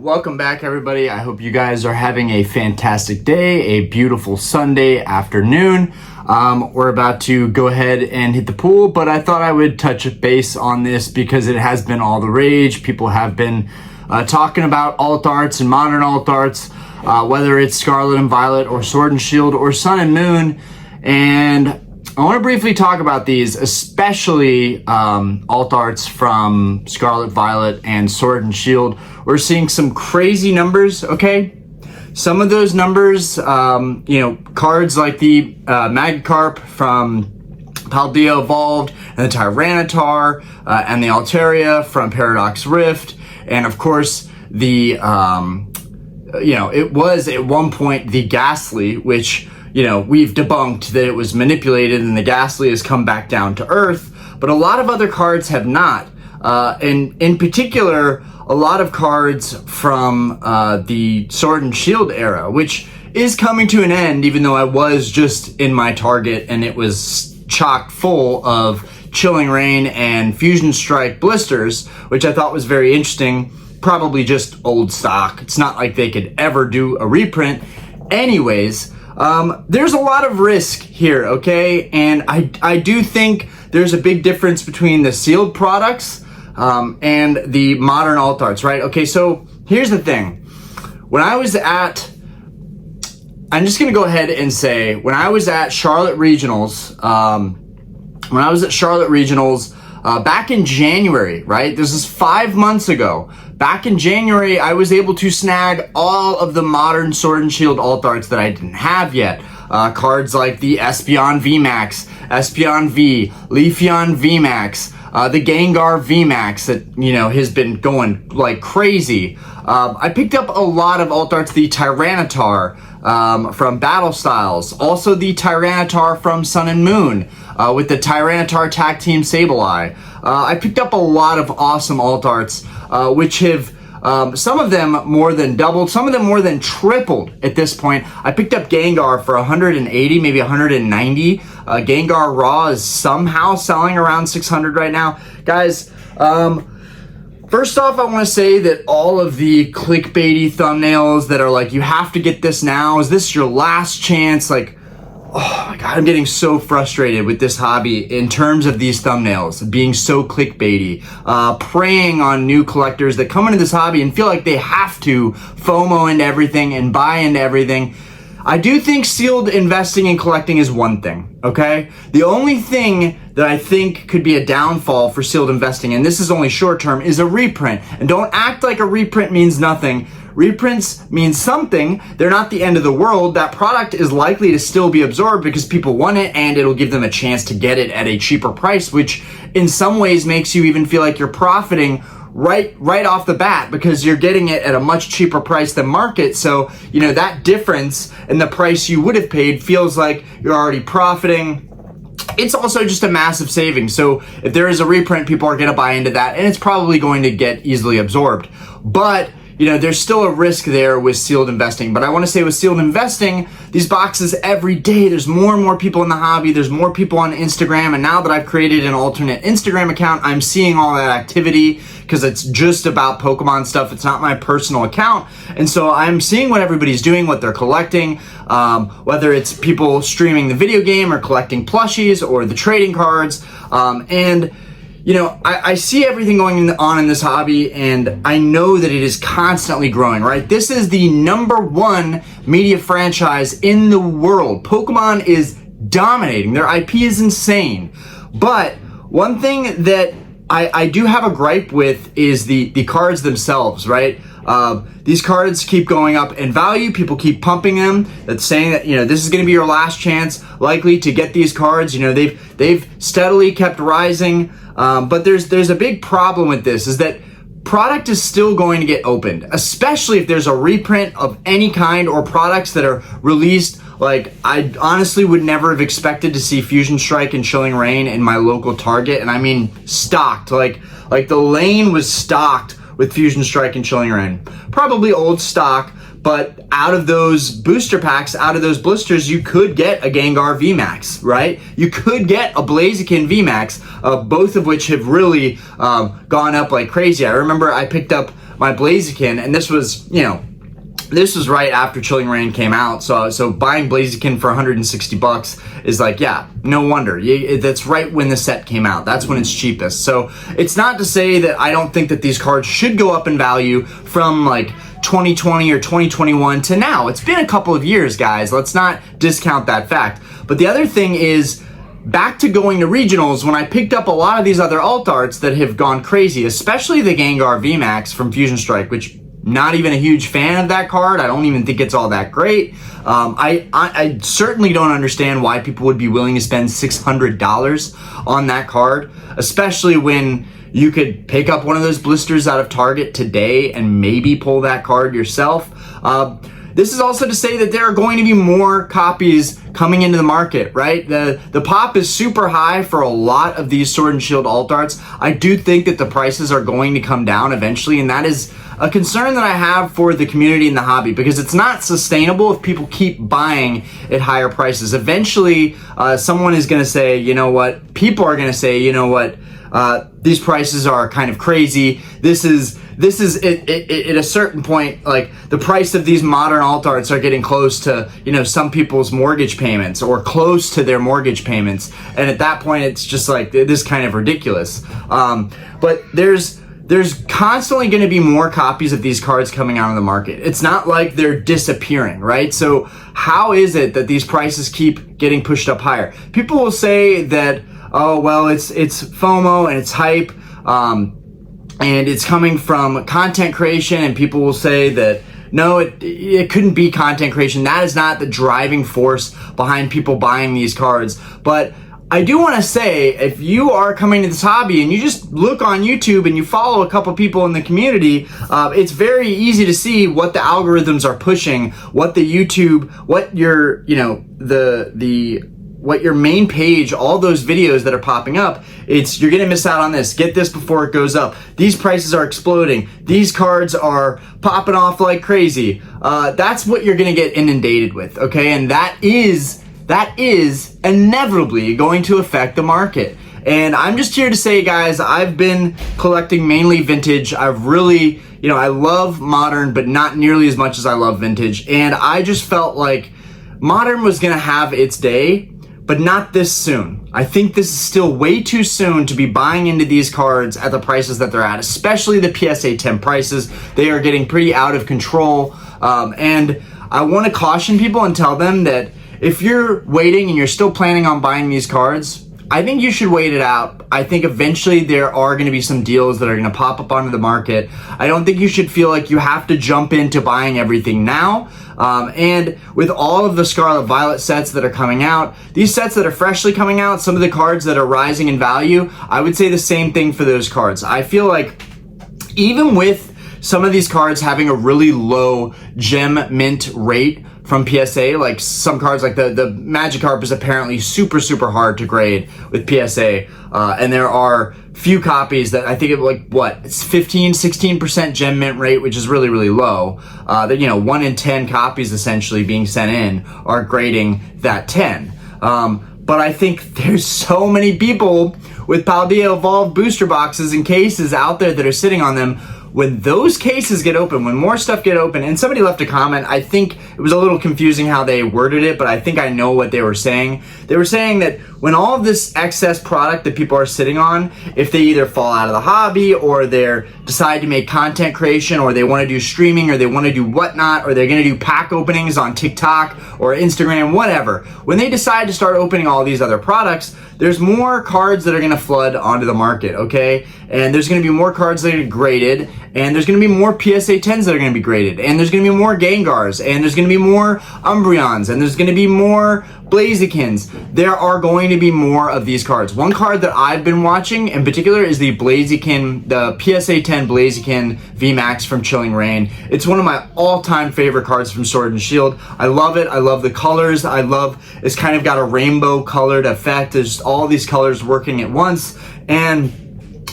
Welcome back, everybody. I hope you guys are having a fantastic day, a beautiful Sunday afternoon. We're about to go ahead and hit the pool, but I thought I would touch base on this because it has been all the rage. People have been talking about alt arts and modern alt arts, whether it's Scarlet and Violet or Sword and Shield or Sun and Moon. And I want to briefly talk about these, especially alt arts from Scarlet, Violet, and Sword and Shield. We're seeing some crazy numbers, okay? Some of those numbers, cards like the Magikarp from Paldea Evolved, and the Tyranitar, and the Altaria from Paradox Rift, and of course the, it was at one point the Ghastly, which we've debunked that it was manipulated and the Ghastly has come back down to earth, but a lot of other cards have not. And in particular, a lot of cards from the Sword and Shield era, which is coming to an end, even though I was just in my target and it was chock full of Chilling Reign and Fusion Strike blisters, which I thought was very interesting. Probably just old stock. It's not like they could ever do a reprint. Anyways, there's a lot of risk here, okay? And I do think there's a big difference between the sealed products and the modern alt arts, right? Okay, so here's the thing. I'm just gonna go ahead and say, when I was at Charlotte Regionals, back in January, right? This is 5 months ago. Back in January, I was able to snag all of the modern Sword and Shield alt arts that I didn't have yet. Cards like the Espeon VMAX, Espeon V, Leafeon VMAX, the Gengar VMAX that, has been going like crazy. I picked up a lot of alt arts, the Tyranitar from Battle Styles, also the Tyranitar from Sun and Moon with the Tyranitar Tag Team Sableye. I picked up a lot of awesome alt arts, which have some of them more than doubled, some of them more than tripled at this point. I picked up Gengar for 180, maybe 190. Gengar Raw is somehow selling around 600 right now. Guys, first off, I want to say that all of the clickbaity thumbnails that are like, you have to get this now, is this your last chance? Like, oh my God, I'm getting so frustrated with this hobby in terms of these thumbnails being so clickbaity, preying on new collectors that come into this hobby and feel like they have to FOMO into everything and buy into everything. I do think sealed investing and collecting is one thing, okay? The only thing that I think could be a downfall for sealed investing, and this is only short term, is a reprint. And don't act like a reprint means nothing. Reprints mean something. They're not the end of the world. That product is likely to still be absorbed because people want it and it'll give them a chance to get it at a cheaper price, which in some ways makes you even feel like you're profiting right off the bat because you're getting it at a much cheaper price than market. So, that difference in the price you would have paid feels like you're already profiting. It's also just a massive savings. So if there is a reprint, people are going to buy into that and it's probably going to get easily absorbed. But there's still a risk there with sealed investing. But I want to say with sealed investing, these boxes every day, there's more and more people in the hobby. There's more people on Instagram. And now that I've created an alternate Instagram account, I'm seeing all that activity because it's just about Pokemon stuff. It's not my personal account. And so I'm seeing what everybody's doing, what they're collecting, whether it's people streaming the video game or collecting plushies or the trading cards. I see everything going on in this hobby, and I know that it is constantly growing, right? This is the #1 media franchise in the world. Pokemon is dominating. Their IP is insane. But one thing that I do have a gripe with is the cards themselves, right? These cards keep going up in value. People keep pumping them. That's saying that, this is going to be your last chance likely to get these cards. They've steadily kept rising. But there's a big problem with this is that product is still going to get opened, especially if there's a reprint of any kind or products that are released. Like, I honestly would never have expected to see Fusion Strike and Chilling Reign in my local Target. And I mean stocked, like the lane was stocked with Fusion Strike and Chilling Reign. Probably old stock, but out of those booster packs, out of those blisters, you could get a Gengar VMAX, right? You could get a Blaziken VMAX, both of which have really gone up like crazy. I remember I picked up my Blaziken, and this was, you know, this was right after Chilling Reign came out, so buying Blaziken for $160 is like, yeah, no wonder. That's right when the set came out. That's when it's cheapest. So it's not to say that I don't think that these cards should go up in value from like 2020 or 2021 to now. It's been a couple of years, guys. Let's not discount that fact. But the other thing is, back to going to regionals, when I picked up a lot of these other alt arts that have gone crazy, especially the Gengar VMAX from Fusion Strike, which not even a huge fan of that card. I don't even think it's all that great. I certainly don't understand why people would be willing to spend $600 on that card, especially when you could pick up one of those blisters out of Target today and maybe pull that card yourself. This is also to say that there are going to be more copies coming into the market, right? The pop is super high for a lot of these Sword and Shield alt arts. I do think that the prices are going to come down eventually, and that is a concern that I have for the community and the hobby, because it's not sustainable if people keep buying at higher prices. Eventually, someone is going to say, you know what? People are going to say, you know what? These prices are kind of crazy. This is at a certain point, like the price of these modern alt arts are getting close to, you know, some people's mortgage payments or close to their mortgage payments. And at that point, it's just like, this is kind of ridiculous. But there's constantly going to be more copies of these cards coming out on the market. It's not like they're disappearing, right? So how is it that these prices keep getting pushed up higher? People will say that, oh, well, it's FOMO and it's hype, and it's coming from content creation, and people will say that, no, it couldn't be content creation. That is not the driving force behind people buying these cards. But I do want to say, if you are coming to this hobby and you just look on YouTube and you follow a couple people in the community, it's very easy to see what the algorithms are pushing, what the YouTube, what your, you know, what your main page, all those videos that are popping up, you're gonna miss out on this. Get this before it goes up. These prices are exploding. These cards are popping off like crazy. That's what you're gonna get inundated with, okay? And that is inevitably going to affect the market. And I'm just here to say, guys, I've been collecting mainly vintage. I've really, you know, I love modern, but not nearly as much as I love vintage. And I just felt like modern was gonna have its day, but not this soon. I think this is still way too soon to be buying into these cards at the prices that they're at, especially the PSA 10 prices. They are getting pretty out of control. And I want to caution people and tell them that if you're waiting and you're still planning on buying these cards, I think you should wait it out. I think eventually there are going to be some deals that are going to pop up onto the market. I don't think you should feel like you have to jump into buying everything now. And with all of the Scarlet Violet sets that are coming out, these sets that are freshly coming out, some of the cards that are rising in value, I would say the same thing for those cards. I feel like even with some of these cards having a really low gem mint rate from PSA, like some cards like the Magikarp is apparently super hard to grade with PSA, and there are few copies that I think of, like, what, it's 15-16% gem mint rate, which is really low. That, you know, 1 in 10 copies essentially being sent in are grading that 10. But I think there's so many people with Paldea Evolved booster boxes and cases out there that are sitting on them. When those cases get open, when more stuff get open, and somebody left a comment, I think it was a little confusing how they worded it, but I think I know what they were saying. They were saying that when all of this excess product that people are sitting on, if they either fall out of the hobby or they decide to make content creation, or they want to do streaming, or they want to do whatnot, or they're going to do pack openings on TikTok or Instagram, whatever, when they decide to start opening all these other products, there's more cards that are going to flood onto the market, okay? And there's going to be more cards that are graded, and there's going to be more PSA 10s that are going to be graded, and there's going to be more Gengars, and there's going to be more Umbreons, and there's going to be more Blazikens. There are going to be more of these cards. One card that I've been watching in particular is the Blaziken, the PSA 10 Blaziken VMAX from Chilling Reign. It's one of my all-time favorite cards from Sword and Shield. I love it. I love the colors. I love, it's kind of got a rainbow colored effect. There's all these colors working at once, and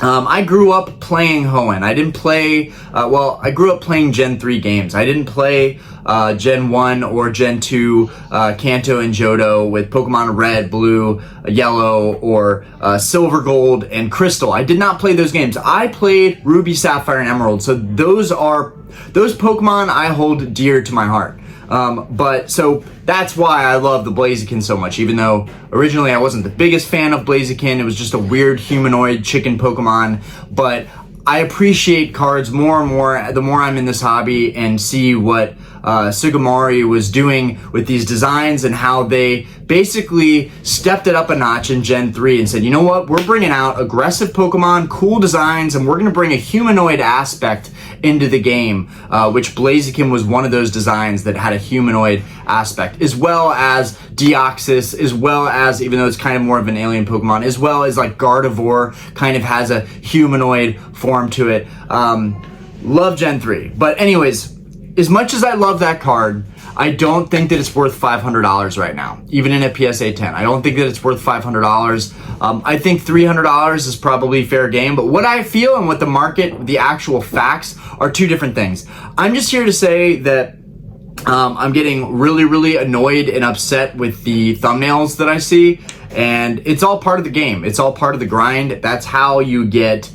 I grew up playing Hoenn. I didn't play, I grew up playing Gen 3 games. I didn't play Gen 1 or Gen 2 Kanto and Johto with Pokemon Red, Blue, Yellow, or Silver, Gold, and Crystal. I did not play those games. I played Ruby, Sapphire, and Emerald. So those Pokemon I hold dear to my heart. So that's why I love the Blaziken so much, even though originally I wasn't the biggest fan of Blaziken. It was just a weird humanoid chicken Pokemon, but I appreciate cards more and more the more I'm in this hobby and see what Sugimori was doing with these designs and how they basically stepped it up a notch in Gen 3 and said, you know what, we're bringing out aggressive Pokemon, cool designs, and we're going to bring a humanoid aspect into the game, which Blaziken was one of those designs that had a humanoid aspect, as well as Deoxys, as well as, even though it's kind of more of an alien Pokemon, as well as like Gardevoir kind of has a humanoid form to it. Love Gen 3. But anyways, as much as I love that card, I don't think that it's worth $500 right now, even in a PSA 10. I don't think that it's worth $500. I think $300 is probably fair game, but what I feel and what the market, the actual facts, are two different things. I'm just here to say that I'm getting really, really annoyed and upset with the thumbnails that I see, and it's all part of the game. It's all part of the grind. That's how you get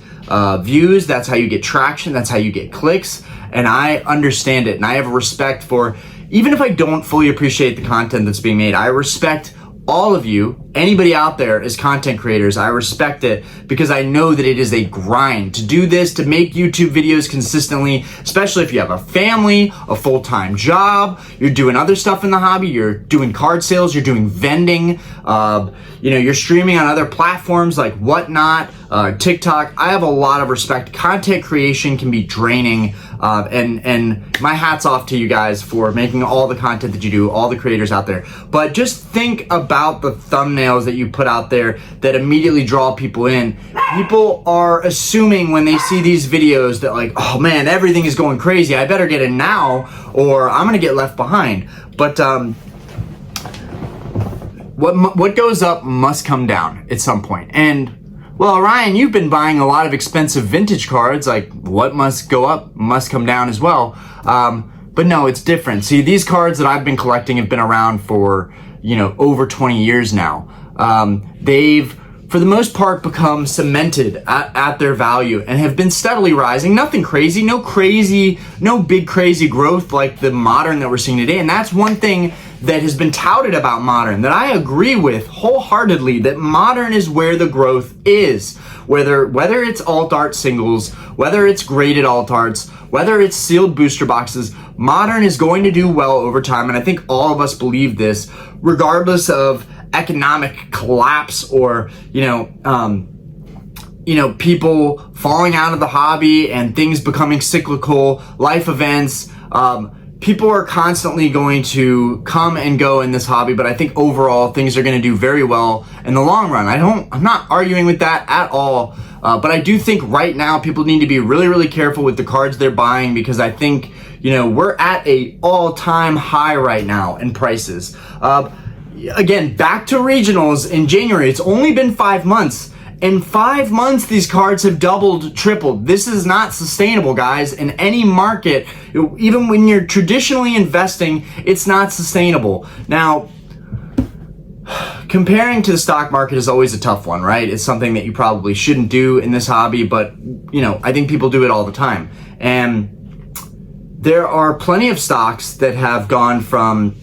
views. That's how you get traction. That's how you get clicks. And I understand it, and I have a respect for, even if I don't fully appreciate the content that's being made, I respect all of you, anybody out there as content creators. I respect it because I know that it is a grind to do this, to make YouTube videos consistently, especially if you have a family, a full-time job, you're doing other stuff in the hobby, you're doing card sales, you're doing vending, you're streaming on other platforms like Whatnot, TikTok. I have a lot of respect. Content creation can be draining, and my hat's off to you guys for making all the content that you do, all the creators out there. But just think about the thumbnails that you put out there that immediately draw people in. People are assuming when they see these videos that, like, oh man, everything is going crazy, I better get in now or I'm gonna get left behind. But what goes up must come down at some point. And well, Ryan, you've been buying a lot of expensive vintage cards. Like, what must go up must come down as well. But no, it's different. See, these cards that I've been collecting have been around for, over 20 years now. They've, for the most part, become cemented at their value and have been steadily rising. Nothing crazy, no big crazy growth like the Modern that we're seeing today. And that's one thing that has been touted about Modern that I agree with wholeheartedly, that Modern is where the growth is. Whether it's alt art singles, whether it's graded alt arts, whether it's sealed booster boxes, Modern is going to do well over time. And I think all of us believe this, regardless of economic collapse or, people falling out of the hobby and things becoming cyclical, life events. People are constantly going to come and go in this hobby, but I think overall things are going to do very well in the long run. I'm not arguing with that at all, but I do think right now people need to be really, really careful with the cards they're buying, because I think, we're at a all-time high right now in prices. Again, back to regionals in January. It's only been 5 months. In 5 months, these cards have doubled, tripled. This is not sustainable, guys. In any market, even when you're traditionally investing, it's not sustainable. Now, comparing to the stock market is always a tough one, right? It's something that you probably shouldn't do in this hobby, but, I think people do it all the time. And there are plenty of stocks that have gone from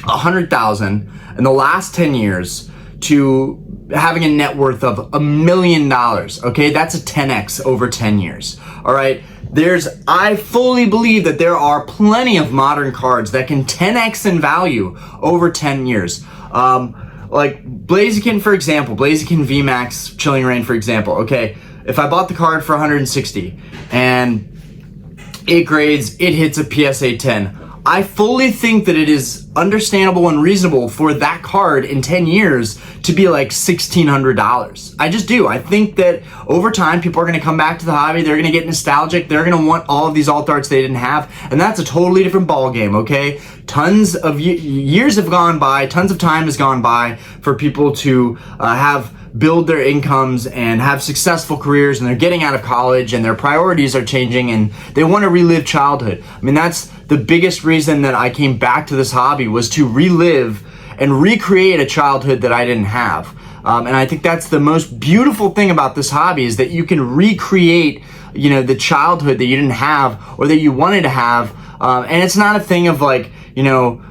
100,000 in the last 10 years to having a net worth of $1 million. Okay, that's a 10x over 10 years. All right, I fully believe that there are plenty of Modern cards that can 10x in value over 10 years. Like Blaziken, for example, Blaziken VMAX Chilling Reign, for example. Okay, if I bought the card for 160 and it grades, it hits a PSA 10. I fully think that it is understandable and reasonable for that card in 10 years to be like $1,600. I just do. I think that over time, people are going to come back to the hobby. They're going to get nostalgic. They're going to want all of these alt arts they didn't have. And that's a totally different ball game, okay? Tons of years have gone by. Tons of time has gone by for people to have build their incomes and have successful careers, and they're getting out of college and their priorities are changing and they want to relive childhood. I mean, that's the biggest reason that I came back to this hobby, was to relive and recreate a childhood that I didn't have. And I think that's the most beautiful thing about this hobby, is that you can recreate, you know, the childhood that you didn't have or that you wanted to have. And it's not a thing of like, you know,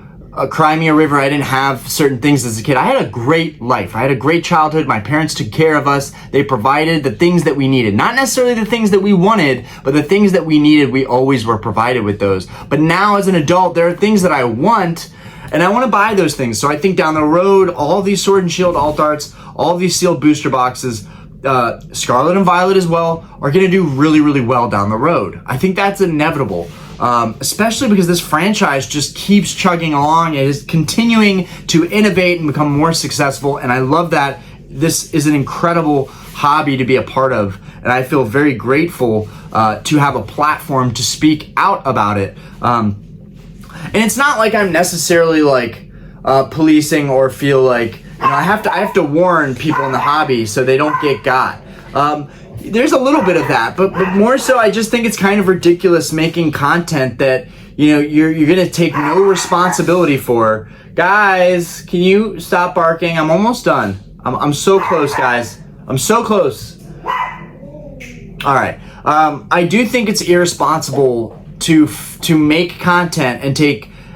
cry me a river, I didn't have certain things as a kid. I had a great life. I had a great childhood. My parents took care of us. They provided the things that we needed. Not necessarily the things that we wanted, but the things that we needed, we always were provided with those. But now as an adult, there are things that I want, and I want to buy those things. So I think down the road, all these Sword and Shield alt arts, all these sealed booster boxes, Scarlet and Violet as well, are going to do really, really well down the road. I think that's inevitable. Especially because this franchise just keeps chugging along. It is continuing to innovate and become more successful, and I love that. This is an incredible hobby to be a part of, and I feel very grateful to have a platform to speak out about it. And it's not like I'm necessarily like policing or feel like, you know, I have to warn people in the hobby so they don't get got. There's a little bit of that, but more so, I just think it's kind of ridiculous making content that, you know, you're gonna take no responsibility for. Guys, can you stop barking? I'm almost done. I'm so close, guys. I'm so close. All right. I do think it's irresponsible to make content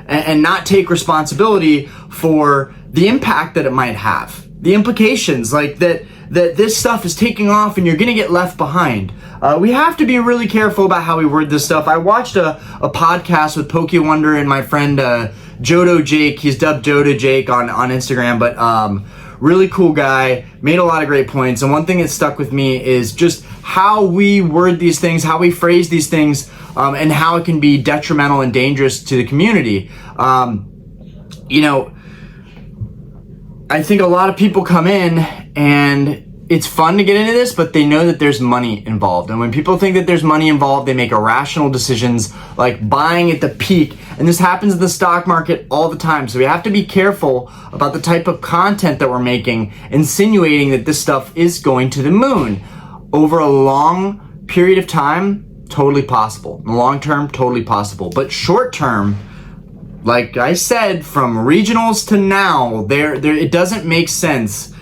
and not take responsibility for the impact that it might have, the implications, like that this stuff is taking off and you're gonna get left behind. We have to be really careful about how we word this stuff. I watched a podcast with Pokey Wonder and my friend Jodo Jake. He's dubbed Jodo Jake on Instagram, but really cool guy, made a lot of great points. And one thing that stuck with me is just how we word these things, how we phrase these things, and how it can be detrimental and dangerous to the community. You know, I think a lot of people come in and it's fun to get into this, but they know that there's money involved. And when people think that there's money involved, they make irrational decisions like buying at the peak. And this happens in the stock market all the time. So we have to be careful about the type of content that we're making, insinuating that this stuff is going to the moon. Over a long period of time, totally possible. In the long term, totally possible. But short term, like I said, from regionals to now, it doesn't make sense.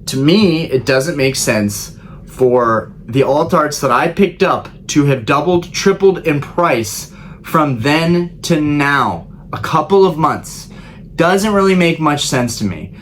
To me, it doesn't make sense for the alt arts that I picked up to have doubled, tripled in price from then to now. A couple of months. Doesn't really make much sense to me.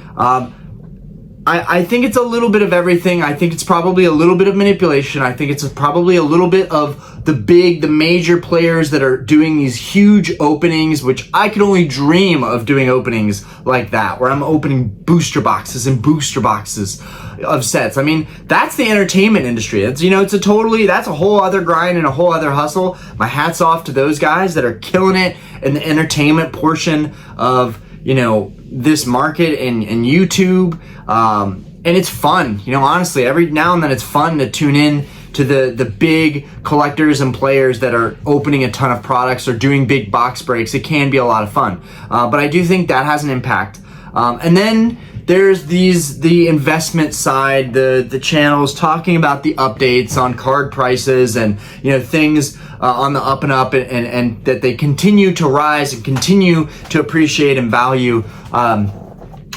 I think it's a little bit of everything. I think it's probably a little bit of manipulation. I think it's probably a little bit of the major players that are doing these huge openings, which I could only dream of doing openings like that, where I'm opening booster boxes and booster boxes of sets. I mean, that's the entertainment industry. It's, you know, that's a whole other grind and a whole other hustle. My hat's off to those guys that are killing it in the entertainment portion of, you know, this market and YouTube. And it's fun, you know, honestly, every now and then it's fun to tune in to the big collectors and players that are opening a ton of products or doing big box breaks. It can be a lot of fun. But I do think that has an impact. And then there's the investment side, the channels talking about the updates on card prices and, you know, things on the up and up, and that they continue to rise and continue to appreciate and value.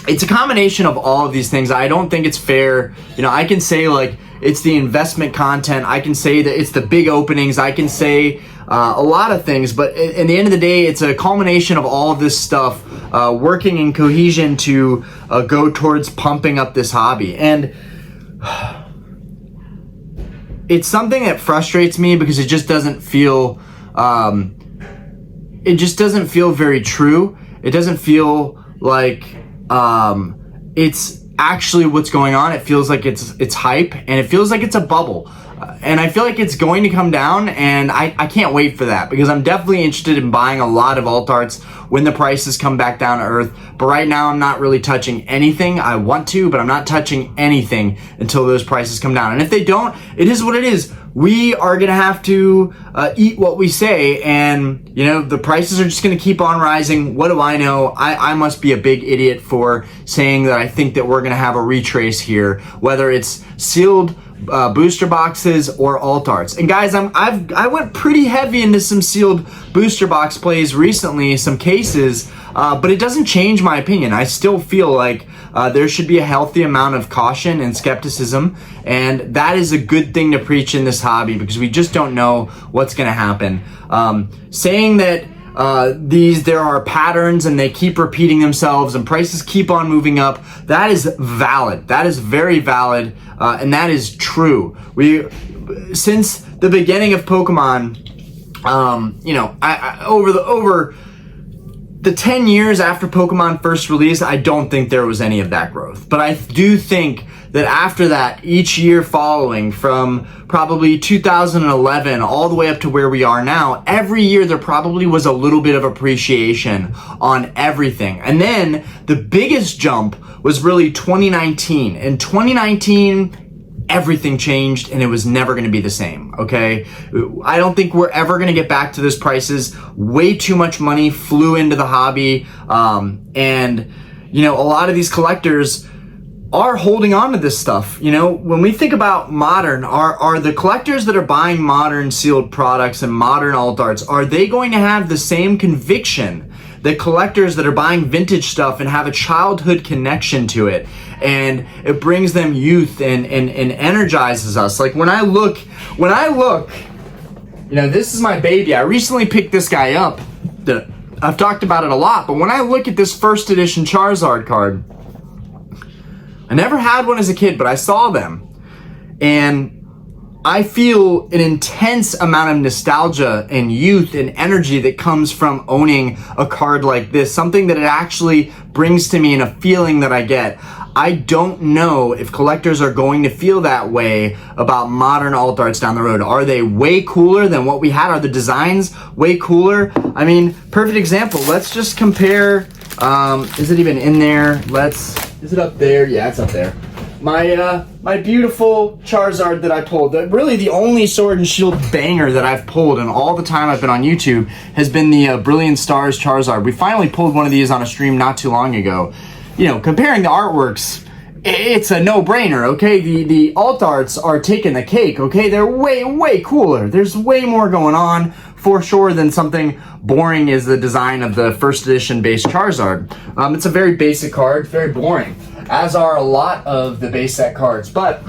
It's a combination of all of these things. I don't think it's fair. You know, I can say like it's the investment content. I can say that it's the big openings. I can say a lot of things, but in the end of the day, it's a culmination of all of this stuff working in cohesion to go towards pumping up this hobby. And it's something that frustrates me because it just doesn't feel very true. It doesn't feel like it's actually what's going on. It feels like it's hype, and it feels like it's a bubble. And I feel like it's going to come down, and I can't wait for that, because I'm definitely interested in buying a lot of alt arts when the prices come back down to earth. But right now I'm not really touching anything. I want to, but I'm not touching anything until those prices come down. And if they don't, it is what it is. We are gonna have to eat what we say, and you know, the prices are just gonna keep on rising. What do I know? I must be a big idiot for saying that I think that we're gonna have a retrace here, whether it's sealed booster boxes or alt arts. And guys, I went pretty heavy into some sealed booster box plays recently, some cases, but it doesn't change my opinion. I still feel like there should be a healthy amount of caution and skepticism, and that is a good thing to preach in this hobby, because we just don't know what's going to happen. Saying that there are patterns and they keep repeating themselves and prices keep on moving up, that is valid. That is very valid, and that is true. Since the beginning of Pokemon, you know, over the 10 years after Pokemon first released, I don't think there was any of that growth. But I do think that after that, each year following, from probably 2011 all the way up to where we are now, every year there probably was a little bit of appreciation on everything. And then the biggest jump was really 2019. In 2019, everything changed, and it was never going to be the same, okay? I don't think we're ever going to get back to those prices. Way too much money flew into the hobby, and, you know, a lot of these collectors are holding on to this stuff. You know, when we think about modern, are the collectors that are buying modern sealed products and modern alt arts, are they going to have the same conviction that collectors that are buying vintage stuff and have a childhood connection to it, and it brings them youth and energizes us? Like when I look, you know, this is my baby. I recently picked this guy up. I've talked about it a lot, but when I look at this first edition Charizard card, I never had one as a kid, but I saw them, and I feel an intense amount of nostalgia and youth and energy that comes from owning a card like this, something that it actually brings to me and a feeling that I get. I don't know if collectors are going to feel that way about modern alt arts down the road. Are they way cooler than what we had? Are the designs way cooler? I mean, perfect example. Let's just compare. Is it even in there? Is it up there? Yeah, it's up there. My beautiful Charizard that I pulled. Really the only Sword and Shield banger that I've pulled in all the time I've been on YouTube has been the Brilliant Stars Charizard. We finally pulled one of these on a stream not too long ago. You know, comparing the artworks, it's a no-brainer, okay? The alt arts are taking the cake, okay? They're way cooler. There's way more going on, for sure, than something boring as the design of the first edition base Charizard. It's a very basic card, very boring, as are a lot of the base set cards. But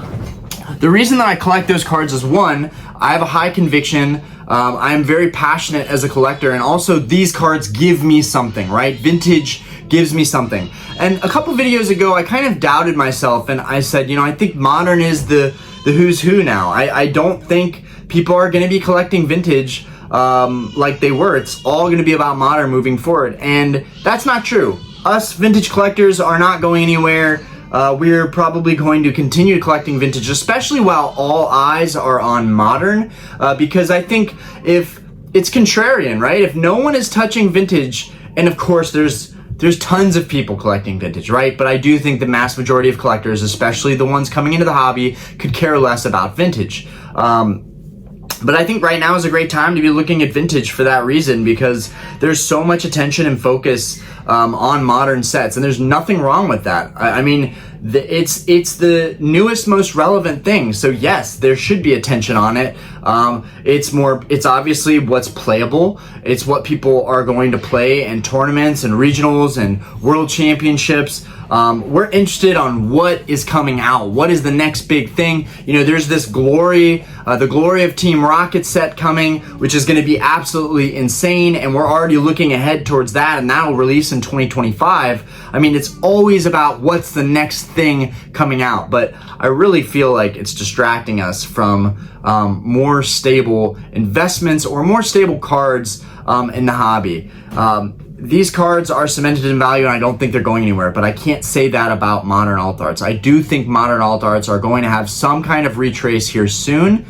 the reason that I collect those cards is, one, I have a high conviction. I am very passionate as a collector, and also these cards give me something, right? Vintage gives me something. And a couple videos ago, I kind of doubted myself, and I said, you know, I think modern is the who's who now. I don't think people are going to be collecting vintage like they were. It's all going to be about modern moving forward, and that's not true. Us vintage collectors are not going anywhere. We're probably going to continue collecting vintage, especially while all eyes are on modern, because I think if it's contrarian, right? If no one is touching vintage, and of course there's tons of people collecting vintage, right? But I do think the mass majority of collectors, especially the ones coming into the hobby, could care less about vintage. But I think right now is a great time to be looking at vintage for that reason, because there's so much attention and focus on modern sets, and there's nothing wrong with that. I mean, it's the newest, most relevant thing. So yes, there should be attention on it. It's obviously what's playable. It's what people are going to play in tournaments and regionals and world championships. We're interested on what is coming out. What is the next big thing? You know, there's this the Glory of Team Rocket set coming, which is going to be absolutely insane, and we're already looking ahead towards that, and that'll release in 2025. I mean, it's always about what's the next thing coming out, but I really feel like it's distracting us from more stable investments or more stable cards in the hobby. these cards are cemented in value, and I don't think they're going anywhere, but I can't say that about modern alt arts. I do think modern alt arts are going to have some kind of retrace here soon.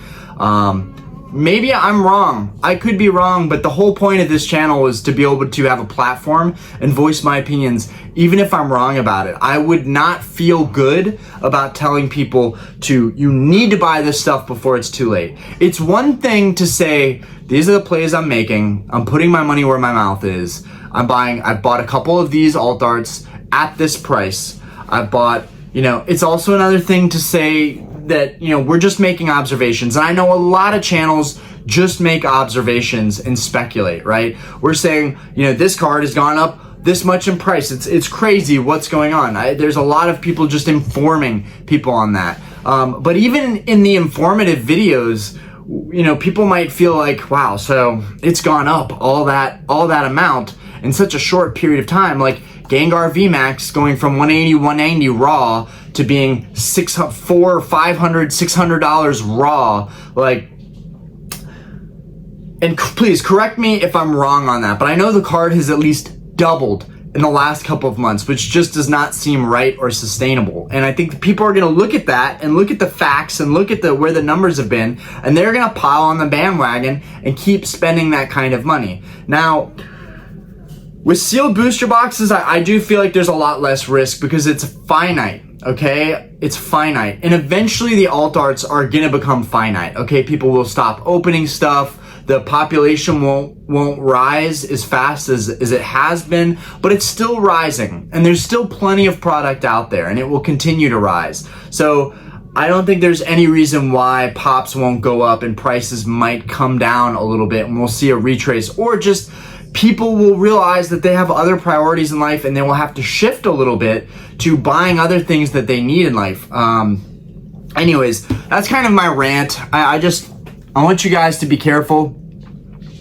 Maybe I'm wrong. I could be wrong, but the whole point of this channel is to be able to have a platform and voice my opinions, even if I'm wrong about it. I would not feel good about telling people you need to buy this stuff before it's too late. It's one thing to say, these are the plays I'm making. I'm putting my money where my mouth is. I've bought a couple of these alt arts at this price. I've bought, it's also another thing to say that, we're just making observations. And I know a lot of channels just make observations and speculate, right? We're saying, this card has gone up this much in price. It's crazy what's going on. There's a lot of people just informing people on that. But even in the informative videos, people might feel like, wow, so it's gone up all that amount in such a short period of time. Like Gengar VMAX going from 180 raw to being $400, $500, $600 raw. Like, and please correct me if I'm wrong on that, but I know the card has at least doubled in the last couple of months, which just does not seem right or sustainable. And I think people are going to look at that and look at the facts and look at where the numbers have been, and they're going to pile on the bandwagon and keep spending that kind of money. Now, with sealed booster boxes, I do feel like there's a lot less risk because it's finite, okay? It's finite. And eventually the alt arts are gonna become finite, okay? People will stop opening stuff. The population won't rise as fast as it has been, but it's still rising. And there's still plenty of product out there, and it will continue to rise. So I don't think there's any reason why pops won't go up and prices might come down a little bit, and we'll see a retrace, or just people will realize that they have other priorities in life and they will have to shift a little bit to buying other things that they need in life. Anyways, that's kind of my rant. I want you guys to be careful.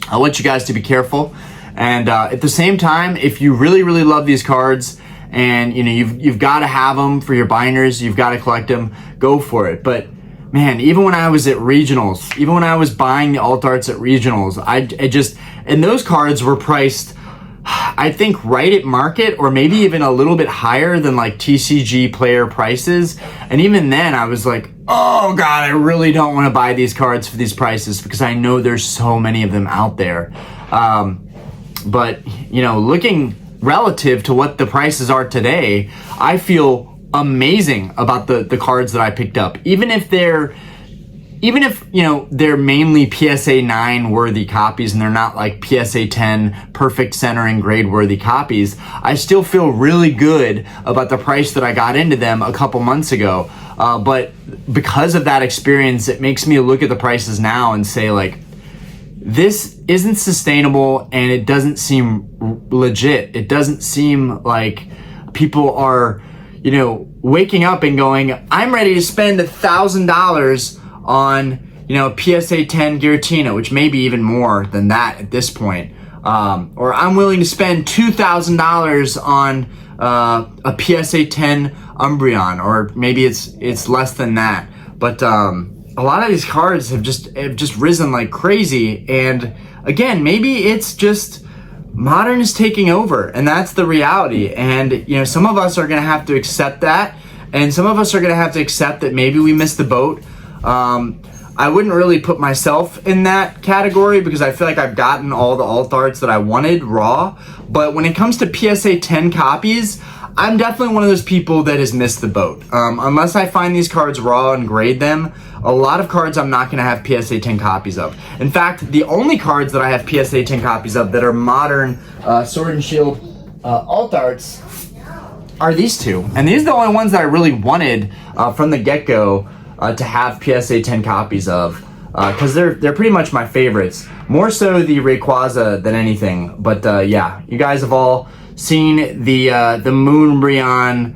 I want you guys to be careful. And at the same time, if you really, really love these cards and you've got to have them for your binders, you've got to collect them, go for it. But man, even when I was at regionals, even when I was buying the alt arts at regionals, and those cards were priced, I think, right at market or maybe even a little bit higher than like TCG player prices. And even then I was like, oh God, I really don't want to buy these cards for these prices because I know there's so many of them out there. But looking relative to what the prices are today, I feel amazing about the cards that I picked up. Even if they're mainly PSA 9 worthy copies and they're not like PSA 10 perfect centering grade worthy copies, I still feel really good about the price that I got into them a couple months ago. But because of that experience, it makes me look at the prices now and say, like, this isn't sustainable and it doesn't seem legit. It doesn't seem like people are, waking up and going, I'm ready to spend $1,000 on, PSA 10 Giratina, which may be even more than that at this point. Or I'm willing to spend $2,000 on a PSA 10 Umbreon, or maybe it's less than that. But a lot of these cards have just risen like crazy. And again, maybe it's just modern is taking over, and that's the reality. And some of us are gonna have to accept that, and some of us are gonna have to accept that maybe we missed the boat. I wouldn't really put myself in that category because I feel like I've gotten all the alt arts that I wanted raw. But when it comes to PSA 10 copies, I'm definitely one of those people that has missed the boat. Unless I find these cards raw and grade them, a lot of cards I'm not gonna have PSA 10 copies of. In fact, the only cards that I have PSA 10 copies of that are modern Sword and Shield alt arts are these two. And these are the only ones that I really wanted from the get-go to have PSA 10 copies of, because they're pretty much my favorites. More so the Rayquaza than anything. But yeah, you guys have all seen the Moonbreon,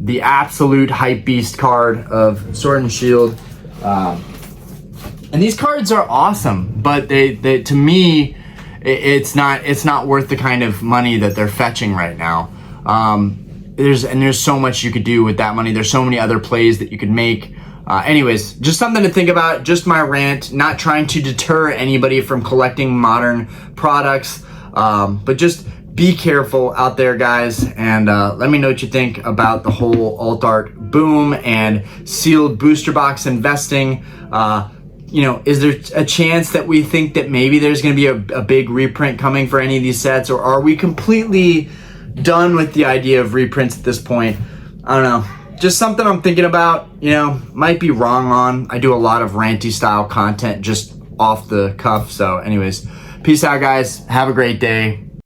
the absolute hype beast card of Sword and Shield. And these cards are awesome, but they to me, it's not worth the kind of money that they're fetching right now. There's so much you could do with that money. There's so many other plays that you could make. Anyways, just something to think about. Just my rant, not trying to deter anybody from collecting modern products, but just be careful out there, guys, and let me know what you think about the whole alt art boom and sealed booster box investing. You know, is there a chance that we think that maybe there's going to be a big reprint coming for any of these sets, or are we completely done with the idea of reprints at this point? I don't know. Just something I'm thinking about, you know, might be wrong on. I do a lot of ranty style content just off the cuff. So anyways, peace out, guys. Have a great day.